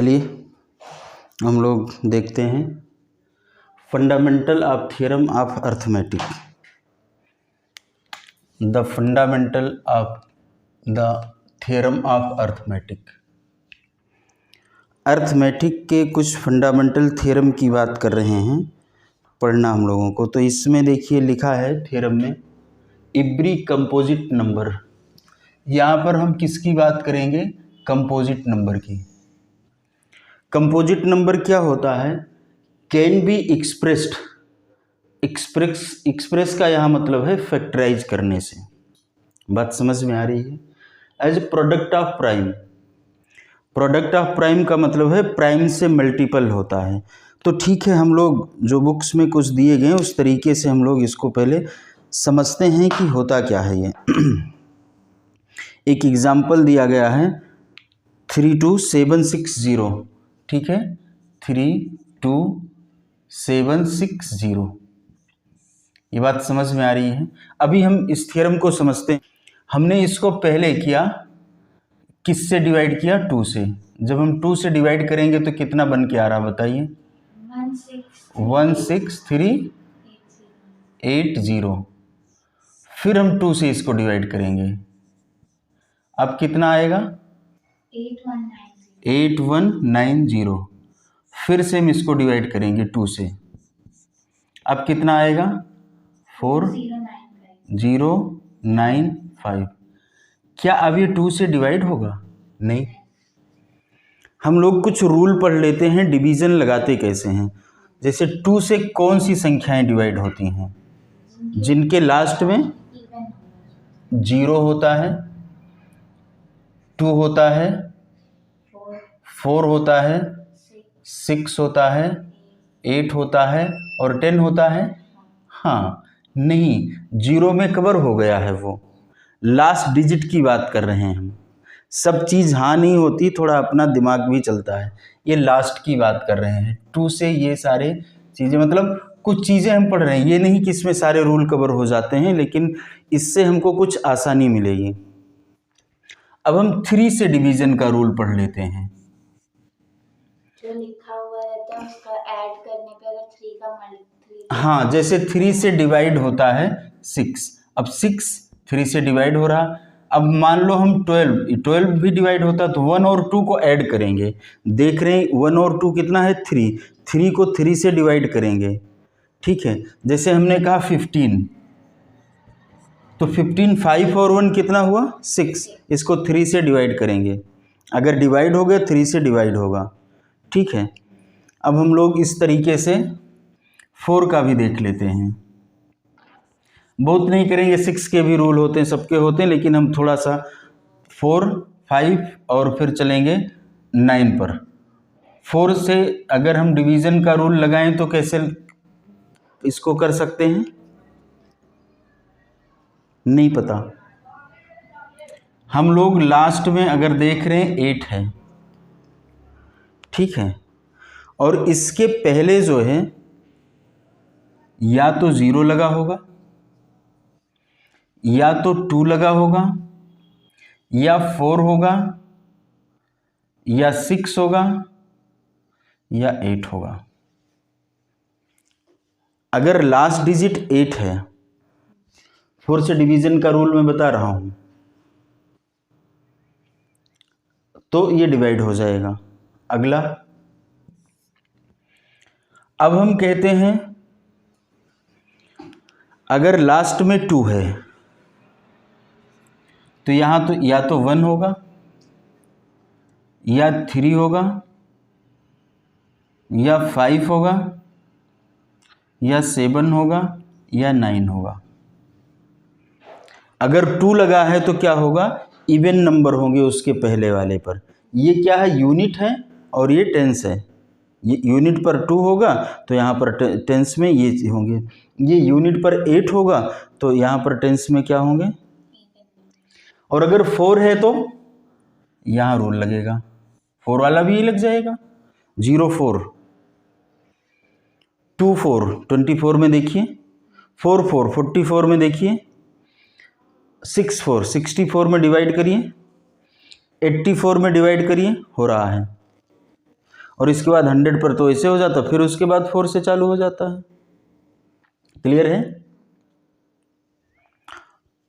चलिए हम लोग देखते हैं fundamental of theorem of arithmetic. The fundamental of the theorem of arithmetic. Arithmetic के कुछ फंडामेंटल थ्योरम की बात कर रहे हैं पढ़ना हम लोगों को। तो इसमें देखिए लिखा है थ्योरम में एवरी कंपोजिट नंबर। यहाँ पर हम किसकी बात करेंगे? कंपोजिट नंबर की। कंपोजिट नंबर क्या होता है? Can be expressed. एक्सप्रेस का यहाँ मतलब है फैक्टराइज करने से। बात समझ में आ रही है? As a product of prime. Product of prime का मतलब है प्राइम से मल्टीपल होता है। तो ठीक है, हम लोग जो बुक्स में कुछ दिए गए उस तरीके से हम लोग इसको पहले समझते हैं कि होता क्या है ये। एक एग्जाम्पल दिया गया है 32760। ठीक है, 32760। ये बात समझ में आ रही है? अभी हम इस थ्योरम को समझते हैं। हमने इसको पहले किया, किससे डिवाइड किया? 2 से। जब हम 2 से डिवाइड करेंगे तो कितना बन के आ रहा बताइए? 16380। फिर हम 2 से इसको डिवाइड करेंगे, अब कितना आएगा? 8190। फिर से हम इसको डिवाइड करेंगे 2 से, अब कितना आएगा? 4095। क्या अब ये 2 से डिवाइड होगा? नहीं। हम लोग कुछ रूल पढ़ लेते हैं, डिवीज़न लगाते कैसे हैं। जैसे 2 से कौन सी संख्याएं डिवाइड होती हैं? जिनके लास्ट में 0 होता है, 2 होता है, 4 होता है, 6 होता है, 8 होता है और 10 होता है। हाँ, नहीं, 0 में कवर हो गया है, वो लास्ट डिजिट की बात कर रहे हैं हम। सब चीज़ हाँ नहीं होती, थोड़ा अपना दिमाग भी चलता है। ये लास्ट की बात कर रहे हैं। 2 से ये सारे चीज़ें, मतलब कुछ चीज़ें हम पढ़ रहे हैं। ये नहीं कि इसमें सारे रूल कवर हो जाते हैं, लेकिन इससे हमको कुछ आसानी मिलेगी। अब हम 3 से डिवीज़न का रूल पढ़ लेते हैं। जो लिखा हुआ रहता है उसका ऐड करने पे अगर 3 का मल्टीप्लाई, हाँ, जैसे 3 से डिवाइड होता है 6। अब 6 3 से डिवाइड हो रहा। अब मान लो हम 12 भी डिवाइड होता तो 1 और 2 को ऐड करेंगे। देख रहे हैं 1 और 2 कितना है? 3 को 3 से डिवाइड करेंगे। ठीक है, जैसे हमने कहा 15, तो 15 5 और 1 कितना हुआ? 6। इसको 3 से डिवाइड करेंगे। अगर डिवाइड हो गया 3 से डिवाइड होगा। ठीक है, अब हम लोग इस तरीके से 4 का भी देख लेते हैं। बहुत नहीं करेंगे, 6 के भी रूल होते हैं, सबके होते हैं, लेकिन हम थोड़ा सा 4 5 और फिर चलेंगे 9 पर। 4 से अगर हम डिवीज़न का रूल लगाएं तो कैसे इसको कर सकते हैं? नहीं पता। हम लोग लास्ट में अगर देख रहे हैं 8 है, ठीक है, और इसके पहले जो है या तो 0 लगा होगा, या तो 2 लगा होगा, या 4 होगा, या 6 होगा, या 8 होगा। अगर लास्ट डिजिट 8 है, 4 से डिवीज़न का रूल मैं बता रहा हूं, तो ये डिवाइड हो जाएगा। अगला, अब हम कहते हैं अगर लास्ट में 2 है तो यहाँ तो या तो 1 होगा, या 3 होगा, या 5 होगा, या 7 होगा, या 9 होगा। अगर 2 लगा है तो क्या होगा? इवन नंबर होंगे उसके पहले वाले पर। ये क्या है? यूनिट है और ये टेंस है। ये यूनिट पर 2 होगा तो यहाँ पर टेंस में ये होंगे। ये यूनिट पर 8 होगा तो यहाँ पर टेंस में क्या होंगे? और अगर 4 है तो यहाँ रूल लगेगा, 4 वाला भी लग जाएगा। 0 4 2 4 24 में देखिए, 4 4 44 में देखिए, 6 4 64 में डिवाइड करिए, 84 में डिवाइड करिए, हो रहा है। और इसके बाद 100 पर तो ऐसे हो जाता, फिर उसके बाद 4 से चालू हो जाता है। क्लियर है?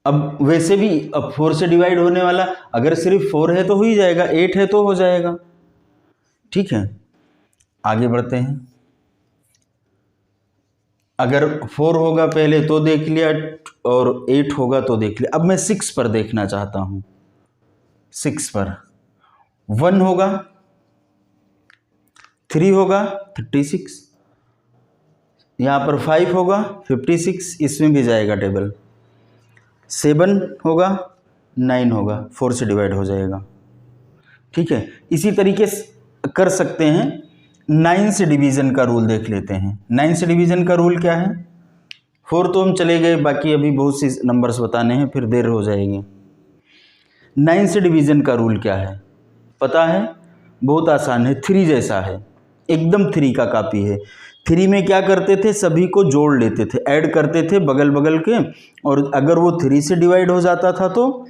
अब वैसे भी अब 4 से डिवाइड होने वाला, अगर सिर्फ 4 है तो हो ही जाएगा, 8 है तो हो जाएगा। ठीक है, आगे बढ़ते हैं। अगर 4 होगा पहले तो देख लिया और 8 होगा तो देख लिया। अब मैं 6 पर देखना चाहता हूं। 6 पर 1 होगा, 3 होगा 36, यहाँ पर 5 होगा 56, इसमें भी जाएगा टेबल। 7 होगा, 9 होगा, 4 से डिवाइड हो जाएगा। ठीक है, इसी तरीके से कर सकते हैं। 9 से डिवीज़न का रूल देख लेते हैं। 9 से डिवीज़न का रूल क्या है? 4 तो हम चले गए, बाकी अभी बहुत सी नंबर्स बताने हैं, फिर देर हो जाएगी। 9 से डिवीज़न का रूल क्या है पता है? बहुत आसान है, 3 जैसा है, एकदम 3 का कॉपी है। 3 में क्या करते थे, सभी को जोड़ लेते थे, ऐड करते थे बगल बगल के, और अगर वो 3 से डिवाइड हो जाता था तो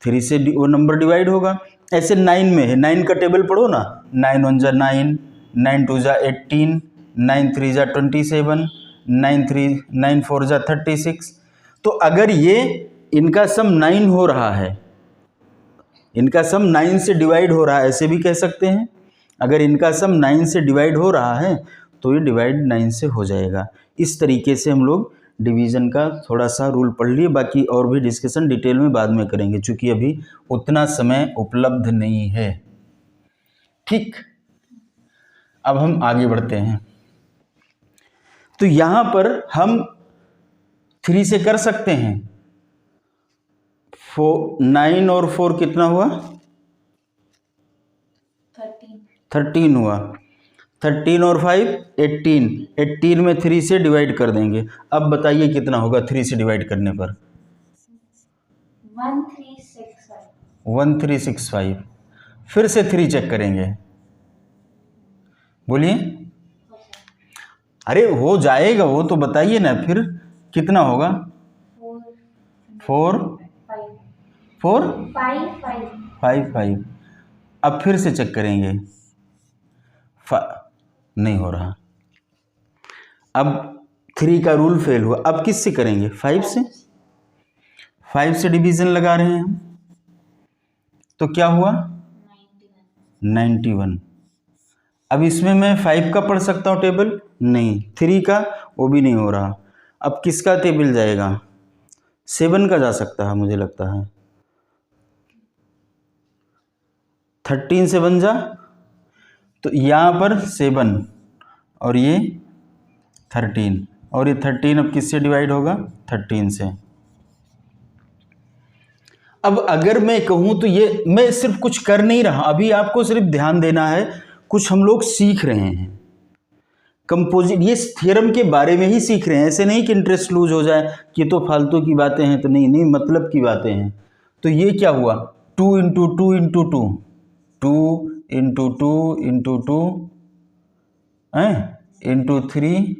3 से वो नंबर डिवाइड होगा। ऐसे 9 में है, 9 का टेबल पढ़ो ना। 9 1 जा 9, 9 2 जा 18, 9 3 जा 27, 9 4 जा 36। तो अगर ये इनका सम 9 हो रहा है, इनका सम 9 से डिवाइड हो रहा है, ऐसे भी कह सकते हैं। अगर इनका सम 9 से डिवाइड हो रहा है तो ये डिवाइड 9 से हो जाएगा। इस तरीके से हम लोग डिवीज़न का थोड़ा सा रूल पढ़ लिए, बाकी और भी डिस्कशन डिटेल में बाद में करेंगे, क्योंकि अभी उतना समय उपलब्ध नहीं है। ठीक, अब हम आगे बढ़ते हैं। तो यहाँ पर हम 3 से कर सकते हैं। 9 और 4 कितना हुआ? 13 हुआ। 13 और 5 18, 18 में 3 से डिवाइड कर देंगे। अब बताइए कितना होगा 3 से डिवाइड करने पर? 1365। फिर से 3 चेक करेंगे, बोलिए। अरे हो जाएगा, वो तो बताइए ना। फिर कितना होगा? 4 5 5। अब फिर से चेक करेंगे, नहीं हो रहा। अब 3 का रूल फेल हुआ। अब किससे करेंगे? 5 से। 5 से डिवीज़न लगा रहे हैं हम, तो क्या हुआ? 91। अब इसमें मैं 5 का पढ़ सकता हूँ टेबल? नहीं। 3 का, वो भी नहीं हो रहा। अब किसका टेबल जाएगा? 7 का जा सकता है मुझे लगता है। 13 से बन जा, तो यहाँ पर 7 और ये 13, और ये 13 अब किससे डिवाइड होगा? 13 से। अब अगर मैं कहूँ तो ये मैं सिर्फ कुछ कर नहीं रहा, अभी आपको सिर्फ ध्यान देना है, कुछ हम लोग सीख रहे हैं। कंपोजिट, ये थ्योरम के बारे में ही सीख रहे हैं। ऐसे नहीं कि इंटरेस्ट लूज हो जाए कि तो फालतू की बातें हैं, तो नहीं, मतलब की बातें हैं। तो ये क्या हुआ? 2 into 2 into 2, 2 into 2 into 2 into 3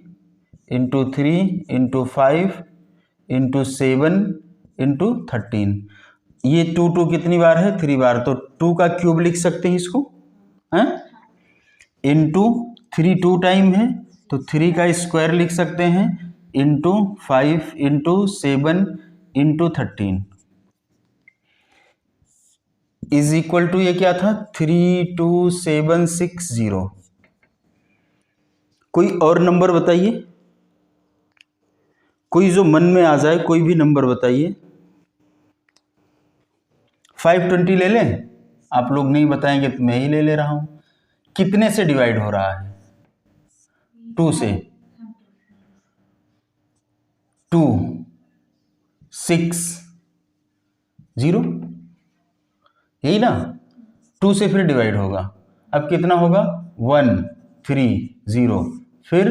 into 3 into 5 into 7 into 13। ये 2 कितनी बार है? 3 बार। तो 2 का क्यूब लिख सकते हैं इसको, इंटू 3 2 टाइम है तो 3 का स्क्वायर लिख सकते हैं, into 5 into 7 into 13 is equal to, ये क्या था? 32760। कोई और नंबर बताइए, कोई जो मन में आ जाए, कोई भी नंबर बताइए। 520 ले लें? आप लोग नहीं बताएंगे तो मैं ही ले रहा हूं। कितने से डिवाइड हो रहा है? 2 से। 2 6 0, यही ना? 2 से फिर डिवाइड होगा। अब कितना होगा? 1 3 0। फिर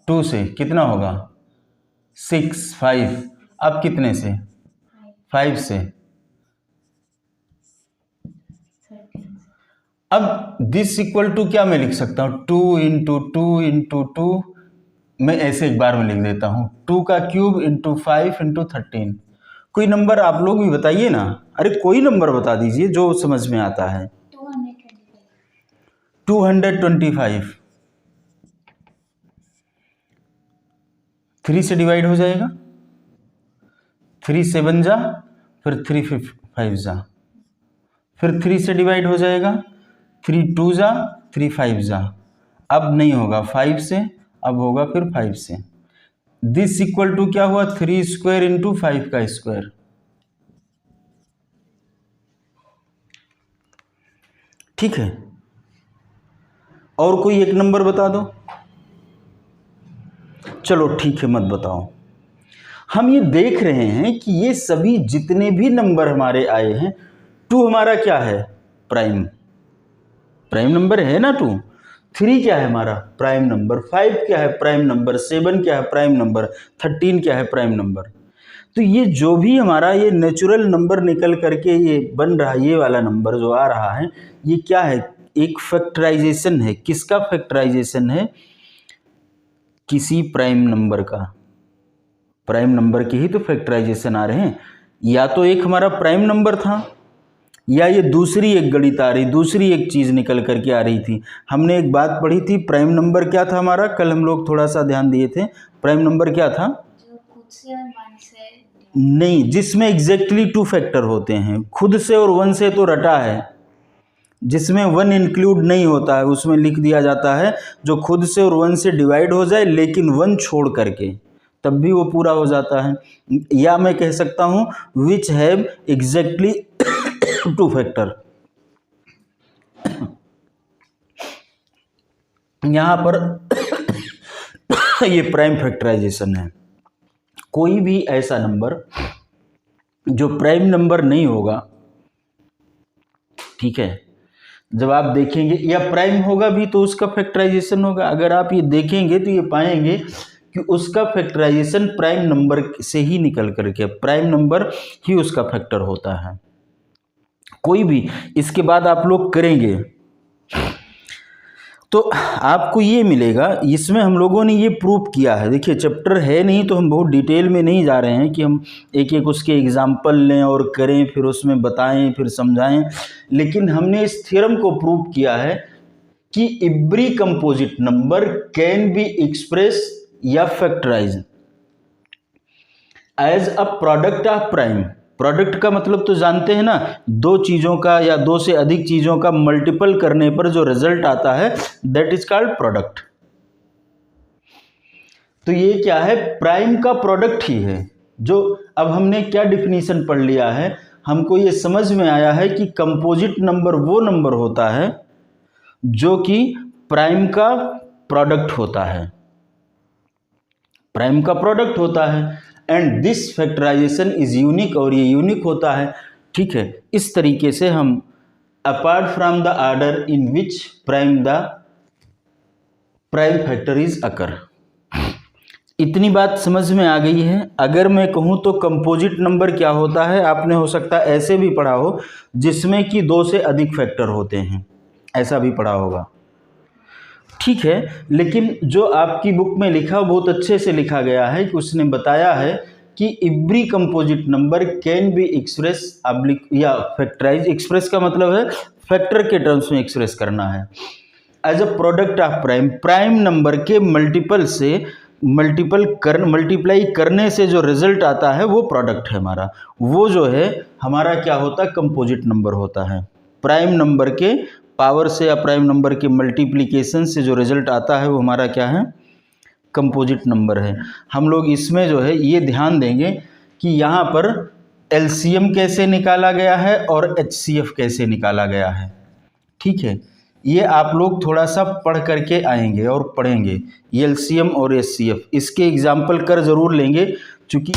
2 से कितना होगा? 6 5। अब कितने से? 5 से। अब दिस इक्वल टू क्या मैं लिख सकता हूँ? 2 इंटू 2 इंटू 2, मैं ऐसे एक बार में लिख देता हूँ, 2 का क्यूब इंटू 5 इंटू 13। कोई नंबर आप लोग भी बताइए ना। अरे कोई नंबर बता दीजिए जो समझ में आता है। 225 3 से डिवाइड हो जाएगा, 3 7 जा, फिर 3 5 जा, फिर 3 से डिवाइड हो जाएगा, 3 2 जा, 3 5 जा, अब नहीं होगा 5 से, अब होगा फिर 5 से। दिस इक्वल टू क्या हुआ, 3 स्क्वायर इंटू 5 का स्क्वायर। ठीक है, और कोई एक नंबर बता दो। चलो ठीक है, मत बताओ। हम ये देख रहे हैं कि ये सभी जितने भी नंबर हमारे आए हैं, 2 हमारा क्या है, प्राइम नंबर है ना 2। 3 क्या है हमारा, प्राइम नंबर। 5 क्या है, प्राइम नंबर। 7 क्या है, प्राइम नंबर। 13 क्या है, प्राइम नंबर। तो ये जो भी हमारा ये नेचुरल नंबर निकल करके ये बन रहा है, ये वाला नंबर जो आ रहा है, ये क्या है, एक फैक्टराइजेशन है। किसका फैक्टराइजेशन है, किसी प्राइम नंबर का। प्राइम नंबर के ही तो फैक्टराइजेशन आ रहे हैं। या तो एक हमारा प्राइम नंबर था, या ये दूसरी एक गणित आ रही, दूसरी एक चीज़ निकल करके आ रही थी। हमने एक बात पढ़ी थी, प्राइम नंबर क्या था हमारा, कल हम लोग थोड़ा सा ध्यान दिए थे। प्राइम नंबर क्या था, जो खुद से और मन से नहीं, जिसमें एग्जैक्टली 2 फैक्टर होते हैं। खुद से और 1 से तो रटा है, जिसमें 1 इंक्लूड नहीं होता है उसमें लिख दिया जाता है जो खुद से और 1 से डिवाइड हो जाए लेकिन 1 छोड़ करके, तब भी वो पूरा हो जाता है। या मैं कह सकता हूँ विच हैव एग्जैक्टली 2 फैक्टर। यहाँ पर ये प्राइम फैक्टराइजेशन है। कोई भी ऐसा नंबर जो प्राइम नंबर नहीं होगा, ठीक है, जब आप देखेंगे, या प्राइम होगा भी तो उसका फैक्टराइजेशन होगा। अगर आप ये देखेंगे तो ये पाएंगे कि उसका फैक्टराइजेशन प्राइम नंबर से ही निकल करके, प्राइम नंबर ही उसका फैक्टर होता है। कोई भी इसके बाद आप लोग करेंगे तो आपको ये मिलेगा। इसमें हम लोगों ने ये प्रूव किया है। देखिए चैप्टर है नहीं तो हम बहुत डिटेल में नहीं जा रहे हैं कि हम एक एक उसके एग्जाम्पल लें और करें, फिर उसमें बताएं, फिर समझाएं। लेकिन हमने इस थ्योरम को प्रूव किया है कि every composite number can be express या factorize as a product of prime. Product का मतलब तो जानते हैं ना, 2 चीज़ों का या 2 से अधिक चीज़ों का मल्टीपल करने पर जो रिजल्ट आता है दैट इज कॉल्ड प्रोडक्ट। तो ये क्या है, प्राइम का प्रोडक्ट ही है। जो अब हमने क्या डिफिनीशन पढ़ लिया है, हमको ये समझ में आया है कि कंपोजिट नंबर वो नंबर होता है जो कि प्राइम का प्रोडक्ट होता है, प्राइम का प्रोडक्ट होता है। And this factorization is unique, और ये यूनिक होता है। ठीक है, इस तरीके से हम apart from the order in which prime factor is occur. इतनी बात समझ में आ गई है। अगर मैं कहूँ तो कंपोजिट नंबर क्या होता है, आपने हो सकता है ऐसे भी पढ़ा हो जिसमें कि 2 से अधिक फैक्टर होते हैं, ऐसा भी पढ़ा होगा। ठीक है, लेकिन जो आपकी बुक में लिखा बहुत अच्छे से लिखा गया है कि उसने बताया है कि every composite number can be express oblique या फैक्टराइज। एक्सप्रेस का मतलब है फैक्टर के टर्म्स में एक्सप्रेस करना है as a product of prime. Prime number के मल्टीपल से मल्टीप्लाई करने से जो रिजल्ट आता है वो प्रोडक्ट है हमारा। वो जो है हमारा क्या होता है, कंपोजिट नंबर होता है। प्राइम नंबर के पावर से या प्राइम नंबर के मल्टीप्लिकेशन से जो रिजल्ट आता है वो हमारा क्या है, कंपोजिट नंबर है। हम लोग इसमें जो है ये ध्यान देंगे कि यहाँ पर एलसीएम कैसे निकाला गया है और एचसीएफ कैसे निकाला गया है। ठीक है, ये आप लोग थोड़ा सा पढ़ करके आएंगे और पढ़ेंगे ये एलसीएम और एचसीएफ। इसके एग्जाम्पल कर ज़रूर लेंगे, चूँकि